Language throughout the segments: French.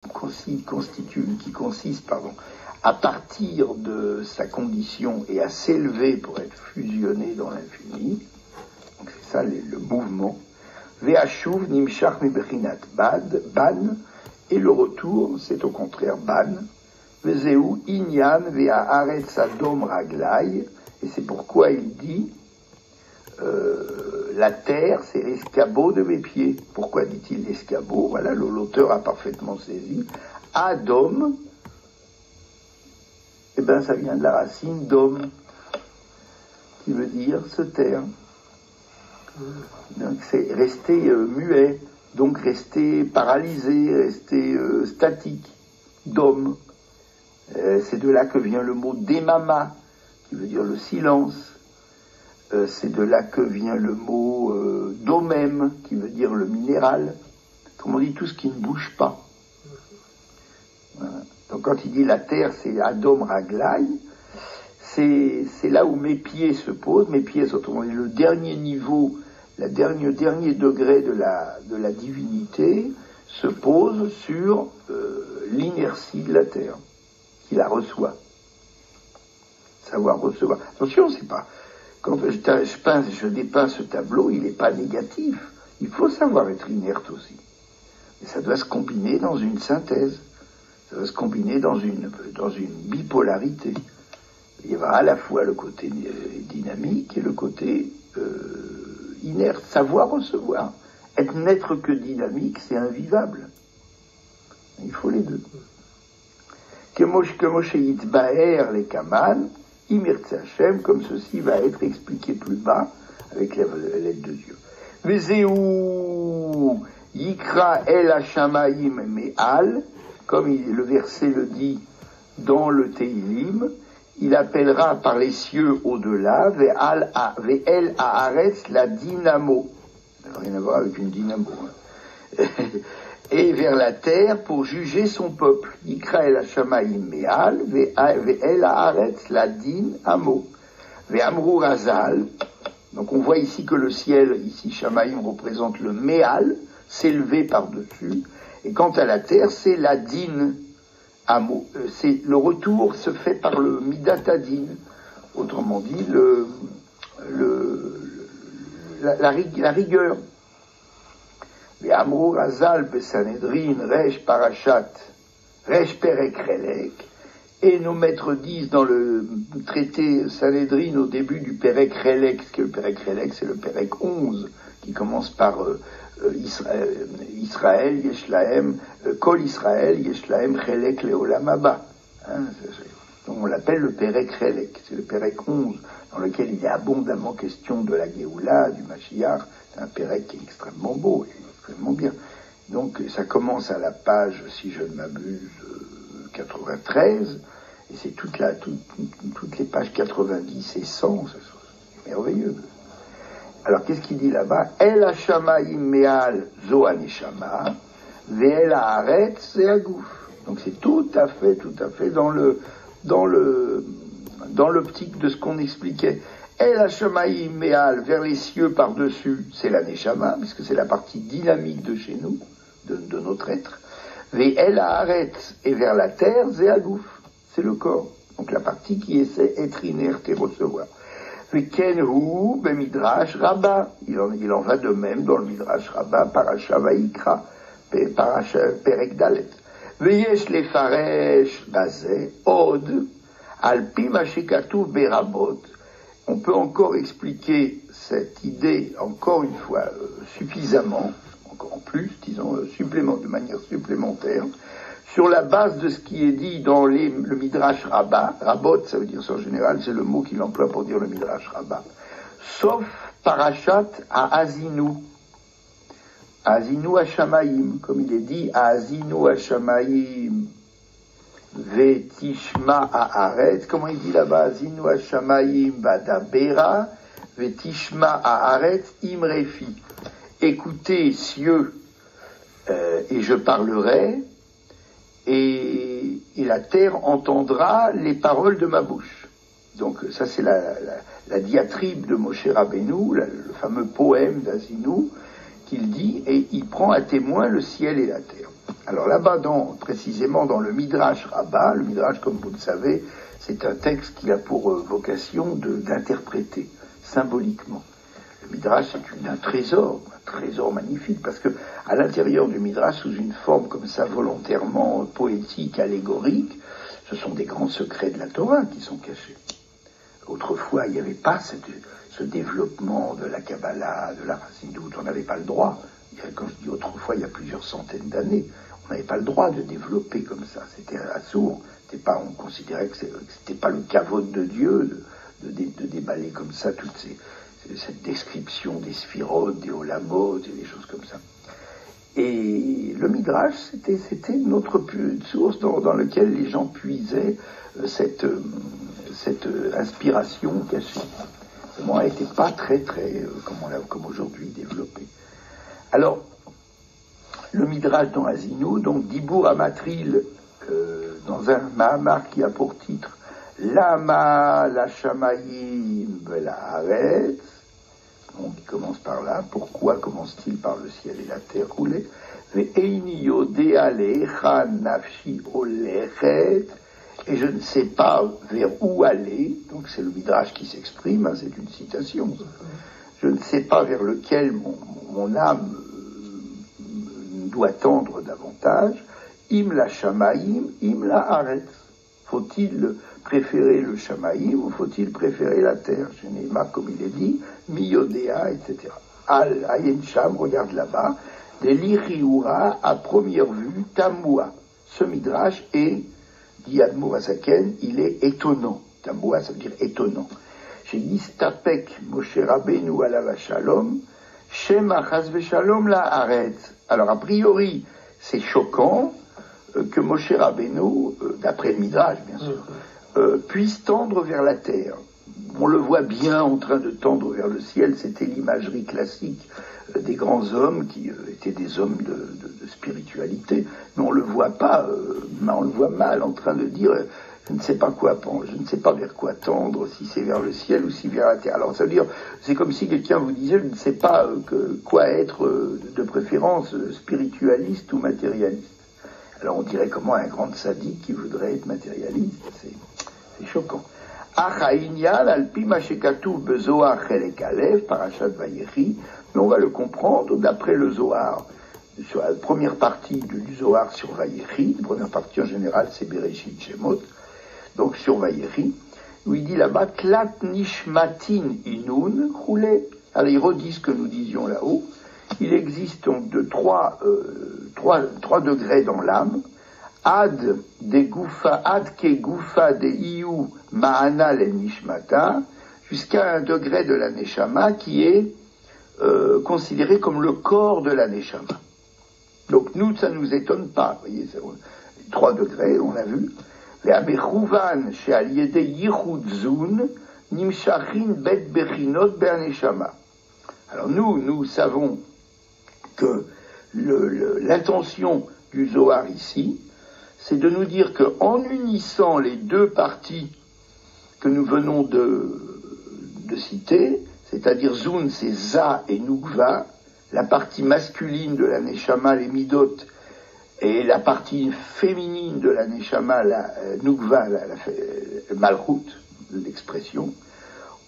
qui consiste, à partir de sa condition et à s'élever pour être fusionné dans l'infini. Donc c'est ça le mouvement. Ve'ashuv nimshach mibechinat ban, et le retour, c'est au contraire ban. Ve'zeu inyan ve'haaretz adom raglai, et c'est pourquoi il dit la terre, c'est l'escabeau de mes pieds. Pourquoi dit-il l'escabeau? Voilà, l'auteur a parfaitement saisi. Adom, eh bien ça vient de la racine dom, qui veut dire se taire. Donc c'est rester muet, donc rester paralysé, rester statique. Dom. C'est de là que vient le mot démama, qui veut dire le silence. C'est de là que vient le mot domem, qui veut dire le minéral. Comme on dit, tout ce qui ne bouge pas. Voilà. Donc quand il dit la terre, c'est Adom Raglai, c'est là où mes pieds se posent. Mes pieds, c'est autrement dit le dernier niveau, le dernier degré de la divinité, se pose sur l'inertie de la terre, qui la reçoit. Savoir recevoir. Attention, c'est pas... Quand je dépeins ce tableau, il n'est pas négatif. Il faut savoir être inerte aussi. Et ça doit se combiner dans une synthèse. Ça doit se combiner dans une bipolarité. Il y aura à la fois le côté dynamique et le côté inerte. Savoir recevoir. Être n'être que dynamique, c'est invivable. Il faut les deux. Kemoshe yitbaer les kaman, Imirtse Hashem, comme ceci va être expliqué plus bas avec l'aide de Dieu. Vezeu yikra el hashamaim me'al, comme le verset le dit dans le Teilim, il appellera par les cieux au-delà, ve'el haaretz la dynamo. Rien à voir avec une dynamo. Hein. Et vers la terre pour juger son peuple. Yikra el hashamaim me'al, ve'el haaretz la din amo. Ve'amru razal. Donc on voit ici que le ciel, ici Shamaim représente le me'al, s'élever par-dessus. Et quant à la terre, c'est la din amo. C'est le retour se fait par le midatadin. Autrement dit, la rigueur. Les Amrou Razal Besanedrin, Resh Parashat, Resh Perek Relek, et nos maîtres disent dans le traité Sanhedrin au début du Perek Relek, ce que le Perek Relek, c'est le Perek 11, qui commence par Israël, Yeshlaem, Kol Israël, Yeshlaem Relek Leolam Haba. Donc on l'appelle le Perek Relek, c'est le Perek 11, dans lequel il y a abondamment question de la Géoula, du Mashiach. C'est un Perek qui est extrêmement beau. Extrêmement bien. Donc ça commence à la page, si je ne m'abuse, 93, et c'est toutes les pages 90 et 100, c'est merveilleux. Alors qu'est-ce qu'il dit là-bas? El hashamaim me'al zo haneshama, ve'el haaretz ze hagouf. Donc c'est tout à fait dans l'optique de ce qu'on expliquait. El hashamaim me'al, vers les cieux par-dessus, c'est la neshama, puisque c'est la partie dynamique de chez nous, de notre être. Ve'el haaretz, et vers la terre, ze hagouf, c'est le corps. Donc la partie qui essaie d'être inerte et recevoir. Ve'ken hu bemidrash rabba, il en va de même dans le midrash rabba, parasha vayikra, parasha perek dalet. Ve'yesh lefaresh bazeh od, alpi ma shekatuv berabot. On peut encore expliquer cette idée, encore une fois, suffisamment, encore en plus, disons, de manière supplémentaire, sur la base de ce qui est dit dans le Midrash Rabbah. Rabot, ça veut dire ça en général, c'est le mot qu'il emploie pour dire le Midrash Rabbah. Sauf Parashat à Azinu. Azinu Hashamaim, comme il est dit, Azinu Hashamaim. Vetishma haaretz, comment il dit là-bas? Azinu hashamaim vadabera, vetishma haaretz imrefi. Écoutez, cieux, et je parlerai, et la terre entendra les paroles de ma bouche. Donc ça c'est la diatribe de Moshe Rabbeinu, le fameux poème d'Azinu, qu'il dit, et il prend à témoin le ciel et la terre. Alors là-bas, précisément dans le Midrash Rabbah, le Midrash, comme vous le savez, c'est un texte qui a pour vocation d'interpréter symboliquement. Le Midrash, c'est un trésor magnifique, parce que à l'intérieur du Midrash, sous une forme comme ça volontairement poétique, allégorique, ce sont des grands secrets de la Torah qui sont cachés. Autrefois, il n'y avait pas ce développement de la Kabbalah, de la Chassidut, on n'avait pas le droit. Quand je dis autrefois, il y a plusieurs centaines d'années, on n'avait pas le droit de développer comme ça. C'était assourd. On considérait que c'était pas le kavod de Dieu de déballer comme ça cette description des sphirotes, des olamot, et des choses comme ça. Et le Midrash, c'était notre source dans laquelle les gens puisaient cette inspiration cachée. Moi, elle n'était pas très, comme aujourd'hui, développée. Alors, le Midrash dans Azinu, donc Dibour Amatril, dans un Mahamar qui a pour titre Lama la Shamayim la Haaretz, donc il commence par là. Pourquoi commence-t-il par le ciel et la terre roulés? Ve'eini yodea lecha nafshi olechet, et je ne sais pas vers où aller. Donc c'est le Midrash qui s'exprime, c'est une citation. Je ne sais pas vers lequel mon âme doit tendre davantage. Im la Shamaïm, im la Haaretz. Faut-il préférer le Shamaïm ou faut-il préférer la terre? Je n'ai pas, comme il est dit, Miyodea, etc. Al Ayen Sham, regarde là-bas, des Liriura, à première vue, Tamoua. Ce Midrash est, dit Admour Azaken, il est étonnant. Tamoua, ça veut dire étonnant. J'ai dit Stapek Moshe Rabbeinu alav shalom, Shema chas v'shalom la Haaretz. Alors, a priori, c'est choquant que Moshe Rabbeinu, d'après le Midrash, bien sûr, puisse tendre vers la terre. On le voit bien en train de tendre vers le ciel. C'était l'imagerie classique des grands hommes qui étaient des hommes de spiritualité. Mais on le voit pas, on le voit mal en train de dire je ne sais pas quoi penser, je ne sais pas vers quoi tendre, si c'est vers le ciel ou si vers la terre. Alors ça veut dire, c'est comme si quelqu'un vous disait je ne sais pas quoi être de préférence, spiritualiste ou matérialiste. Alors on dirait comment un grand sadique qui voudrait être matérialiste, c'est choquant. Mais on va le comprendre d'après le Zohar, sur la première partie du Zohar sur Vayechi. La première partie en général c'est Bereshit Shemot, donc sur Vayechi, où il dit là-bas Tlat Nishmatin Inun Choulé. Alors il redit ce que nous disions là-haut. Il existe donc trois degrés dans l'âme. Ad ke gufa de iu ma'ana le nishmata, jusqu'à un degré de la neshama qui est considéré comme le corps de la neshama. Donc nous, ça ne nous étonne pas. Vous voyez, 3 degrés, on l'a vu. Ve'amechuvan she'al yedei yichud zun nimshachin bet bechinot be'aneshama. Alors nous savons que l'intention du Zohar ici, c'est de nous dire qu'en unissant les 2 parties que nous venons de citer, c'est-à-dire Zun, c'est Za et Nukva, la partie masculine de la Neshama, les Midot, et la partie féminine de la Neshama, la Nukva, la Malchut, l'expression,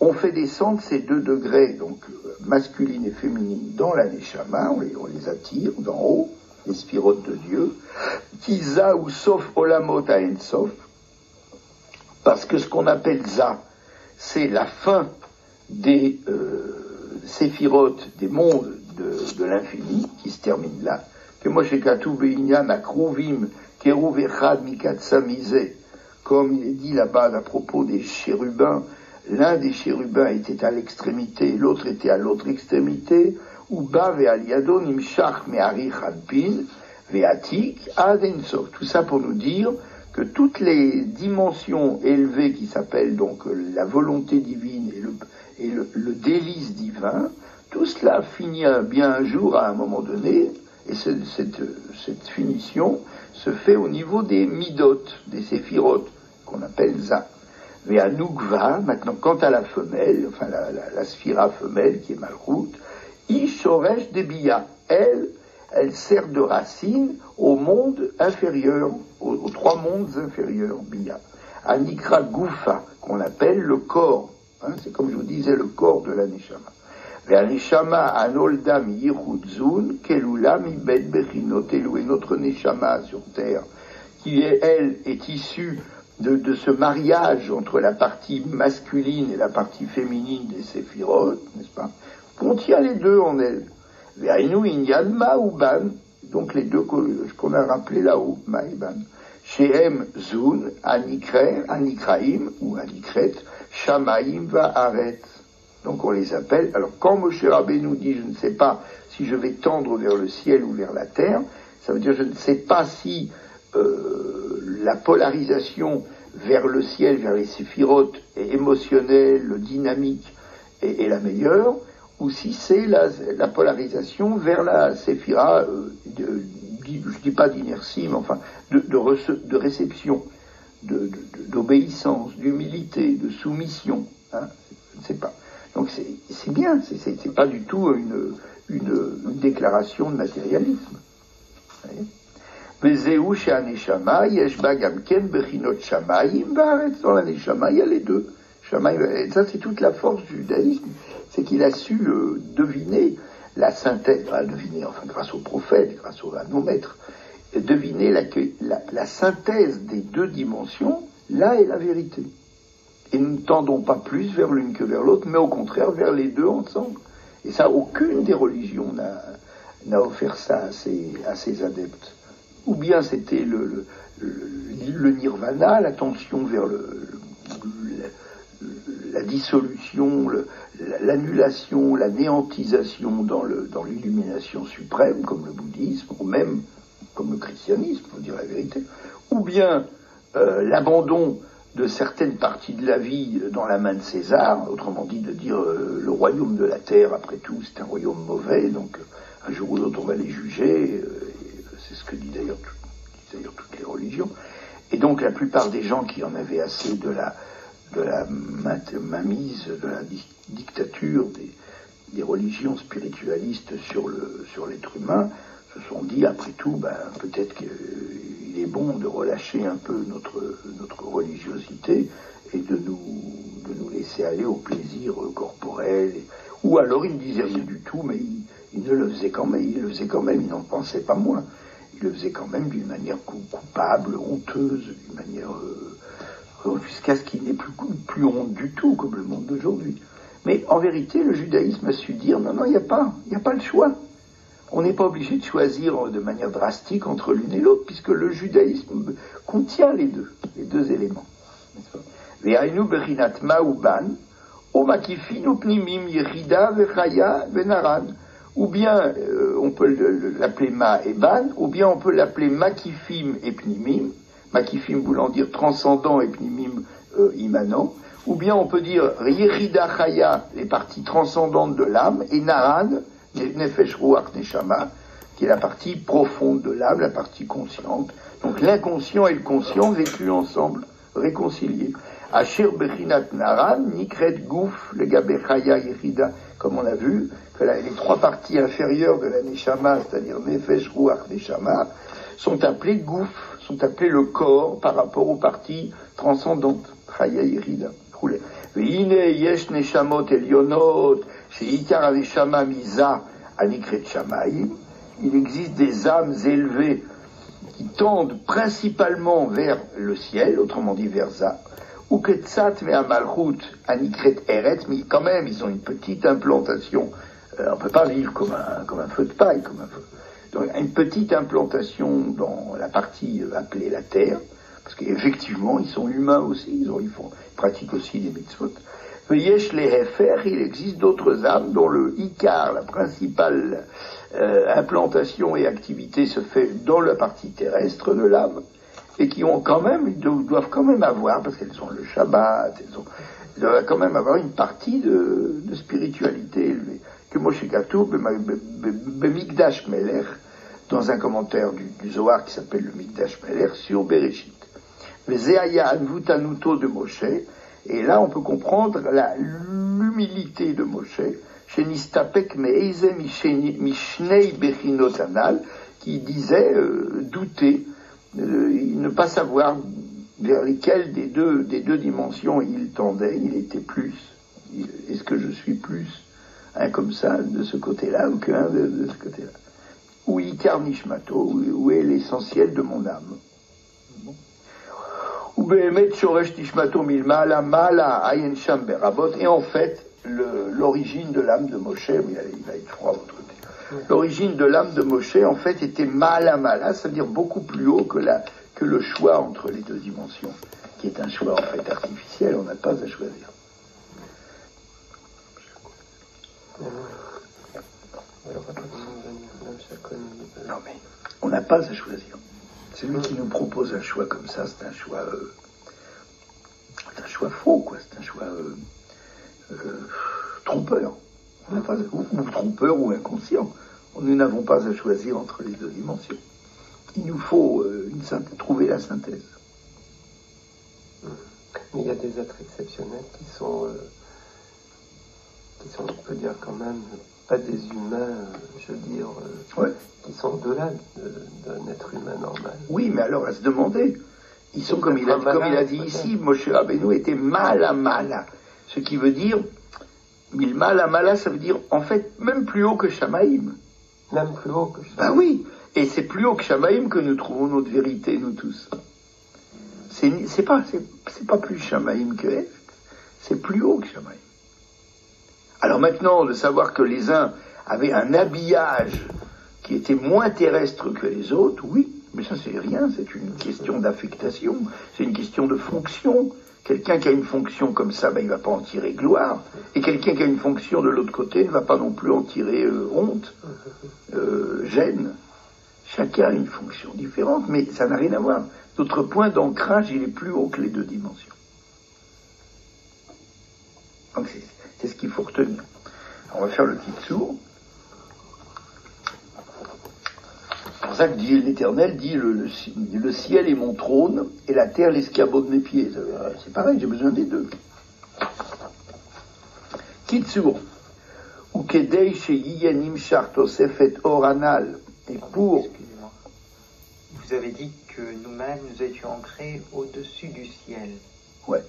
on fait descendre ces 2 degrés, donc masculine et féminine, dans la Neshama, on les attire d'en haut, les sphirotes de Dieu, qui Za ou Sof Olamot Aen Sof, parce que ce qu'on appelle Za, c'est la fin des séphirotes, des mondes de l'infini, qui se terminent là, que Moshe Katuv Beinyan Akruvim Keruv Echad Mikat Samizeh, comme il est dit là-bas à propos des chérubins, l'un des chérubins était à l'extrémité, l'autre était à l'autre extrémité, Uba ve'aliado nimshach me'arich adpin ve'atik ad ensof. Tout ça pour nous dire que toutes les dimensions élevées qui s'appellent donc la volonté divine et le délice divin, tout cela finit bien un jour à un moment donné, et cette finition se fait au niveau des midot, des séphirotes, qu'on appelle Za. Mais à Nukva, maintenant, quant à la femelle, enfin la sphira femelle qui est Malchut, Ishoresh Debia, elle elle sert de racine au monde inférieur, aux trois mondes inférieurs, Bia. Anikra Goufa, qu'on appelle le corps. C'est comme je vous disais, le corps de la Neshama. Neshama anoldam yichudzun kelulam ibed bechinotelu. Et notre Neshama sur terre, qui elle est issue de ce mariage entre la partie masculine et la partie féminine des séphirotes, n'est-ce pas, contient les deux en elle. Ve'ainu inyan ma'uban, donc les deux qu'on a rappelés là-haut, ma'uban. Shehem zun, anikraim, ou anikret, shamaim va'aret. Donc on les appelle, alors quand Moshe Rabbeinu dit je ne sais pas si je vais tendre vers le ciel ou vers la terre, ça veut dire je ne sais pas si la polarisation vers le ciel, vers les séphirotes est émotionnelle, dynamique et la meilleure, ou si c'est la polarisation vers la séphira, je dis pas d'inertie, mais enfin de réception, d'obéissance, d'humilité, de soumission, je ne sais pas. Donc c'est bien, c'est pas du tout une déclaration de matérialisme. Vezeu she'aneshama yeshba gamken bechinot shamayim ba'aretz. Dans la neshama, il y a les deux. Et ça, c'est toute la force du judaïsme, c'est qu'il a su deviner la synthèse, enfin grâce aux prophètes, grâce à nos maîtres, deviner la synthèse des deux dimensions, là est la vérité. Et nous ne tendons pas plus vers l'une que vers l'autre, mais au contraire vers les deux ensemble. Et ça, aucune des religions n'a offert ça à ses adeptes. Ou bien c'était le nirvana, l'attention vers la dissolution, l'annulation, la néantisation dans l'illumination suprême, comme le bouddhisme, ou même comme le christianisme, faut dire la vérité. Ou bien l'abandon de certaines parties de la vie dans la main de César, autrement dit de dire le royaume de la terre, après tout, c'est un royaume mauvais, donc un jour ou l'autre on va les juger, c'est ce que disent d'ailleurs toutes les religions. Et donc la plupart des gens qui en avaient assez de la mainmise, de la dictature des religions spiritualistes sur l'être humain, se sont dit, après tout, peut-être qu'il est bon de relâcher un peu notre religiosité et de nous laisser aller au plaisir corporel. Ou alors il ne disait rien du tout, mais il le faisait quand même, il n'en pensait pas moins. Il le faisait quand même d'une manière coupable, honteuse, d'une manière jusqu'à ce qu'il n'ait plus honte du tout, comme le monde d'aujourd'hui. Mais en vérité, le judaïsme a su dire, non, il n'y a pas le choix. On n'est pas obligé de choisir de manière drastique entre l'une et l'autre, puisque le judaïsme contient les deux éléments. Ve'ainu bechinat ma'uban, o makifin upnimim yechida vechaya venaran. Ou bien on peut l'appeler ma et ban, ou bien on peut l'appeler makifim et pnimim, makifim voulant dire transcendant et pnimim immanent, ou bien on peut dire yechida chaya, les parties transcendantes de l'âme, et naran, nefesh ruach neshama, qui est la partie profonde de l'âme, la partie consciente. Donc l'inconscient et le conscient vécus ensemble, réconciliés. Asher bechinat naran, nikret gouf, le gabechaya yechida, comme on a vu, que les trois parties inférieures de la neshama, c'est-à-dire nefesh ruach neshama, sont appelées gouf, sont appelées le corps par rapport aux parties transcendantes. Chaya yechida. Ve'ine yesh neshamot elionot, she'ikar aneshama miza anikret shamayim. Il existe des âmes élevées qui tendent principalement vers le ciel, autrement dit vers Ça. Ou ketzat ve'amalchut anikret eret, mais quand même ils ont une petite implantation. On ne peut pas vivre comme un feu de paille, Donc une petite implantation dans la partie appelée la terre, parce qu'effectivement ils sont humains aussi, ils pratiquent aussi des mitzvot. Yesh les hefer, il existe d'autres âmes dont le ikar, la principale implantation et activité se fait dans la partie terrestre de l'âme, et qui ont quand même, ils doivent quand même avoir, parce qu'elles ont le Shabbat, ils doivent quand même avoir une partie de spiritualité élevée. Que Moshe Katou, Mikdash Melech, dans un commentaire du Zohar qui s'appelle le Mikdash Melech sur Bereshit. Vezeaya Anvutanuto de Moshe, Et là, on peut comprendre l'humilité de Moshe, chez Nistapek Me'eze Mishnei Bechinot Anal, qui disait douter, ne pas savoir vers lesquelles des deux dimensions il tendait, il était plus. Est-ce que je suis plus un comme ça, de ce côté-là, ou qu'un de ce côté-là? Ou Ikar Nishmato, où est l'essentiel de mon âme? Ou Behemet Shoresh Nishmato Milmala Mala Ayen Sham Berabot, et en fait, l'origine de l'âme de Moshe, il va être froid votre thé. L'origine de l'âme de Moshe, en fait, était Mala Mala, c'est-à-dire beaucoup plus haut que le choix entre les deux dimensions, qui est un choix en fait artificiel, on n'a pas à choisir. Non mais, on n'a pas à choisir. Celui qui nous propose un choix comme ça, c'est un choix faux, quoi. C'est un choix trompeur. On n'a pas, ou trompeur ou inconscient. Nous n'avons pas à choisir entre les deux dimensions. Il nous faut trouver la synthèse. Mais il y a des êtres exceptionnels qui sont, on peut dire quand même, pas des humains, je veux dire, ouais. Qui sont au-delà d'un être humain normal. Oui, mais alors à se demander, ils sont comme il a dit ici, Moshe Rabbeinu était mala mala, ce qui veut dire, mil mala mala, ça veut dire en fait même plus haut que Shamaïm. Même plus haut que Shamaïm. Ben oui, et c'est plus haut que Shamaïm que nous trouvons notre vérité, nous tous. C'est pas plus Shamaïm que Est, c'est plus haut que Shamaïm. Alors maintenant, de savoir que les uns avaient un habillage qui était moins terrestre que les autres, oui, mais ça c'est rien, c'est une question d'affectation, c'est une question de fonction. Quelqu'un qui a une fonction comme ça, il ne va pas en tirer gloire, et quelqu'un qui a une fonction de l'autre côté ne va pas non plus en tirer honte, gêne. Chacun a une fonction différente, mais ça n'a rien à voir. Notre point d'ancrage, il est plus haut que les deux dimensions. Donc c'est ce qu'il faut retenir. On va faire le Kitsour. C'est pour ça que l'Éternel dit le ciel est mon trône et la terre l'escabeau de mes pieds. C'est pareil, j'ai besoin des deux. Kitsour. Ou kedei sheyiyanim chartosefet oranal. Et pour. Excusez-moi. Vous avez dit que nous-mêmes, nous étions ancrés au-dessus du ciel. Ouais,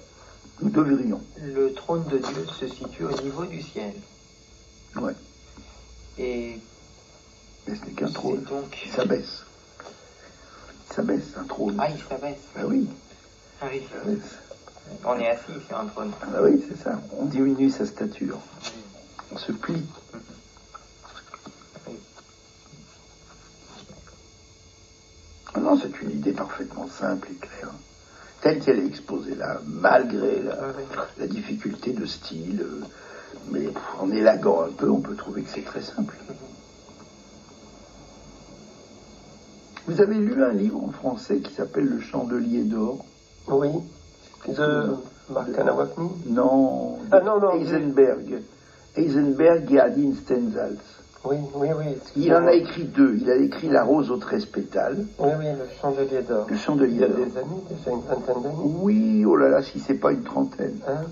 nous devrions. Le trône de Dieu se situe au niveau du ciel. Ouais. Et. Mais ce n'est qu'un trône. Donc... Ça baisse. Ça baisse, un trône. Ah, il s'abaisse. Ah oui. Ah oui. Ça baisse. On est assis sur un trône. Ah oui, c'est ça. On diminue sa stature. On se plie. Ah non, c'est une idée parfaitement simple et claire. Telle qu'elle est exposée là, malgré la difficulté de style, mais en élaguant un peu, on peut trouver que c'est très simple. Vous avez lu un livre en français qui s'appelle Le Chandelier d'or? Oui. De Marc Anawakni? Non. Non. Heisenberg. Heisenberg et Adine Stenzhals. Oui. Il en a écrit deux. Il a écrit La rose aux 13 pétales. Oui, le chandelier d'or. Le chandelier d'or. Il y a des années, déjà une vingtaine d'années. Oui, oh là là, si c'est pas une trentaine. Hein?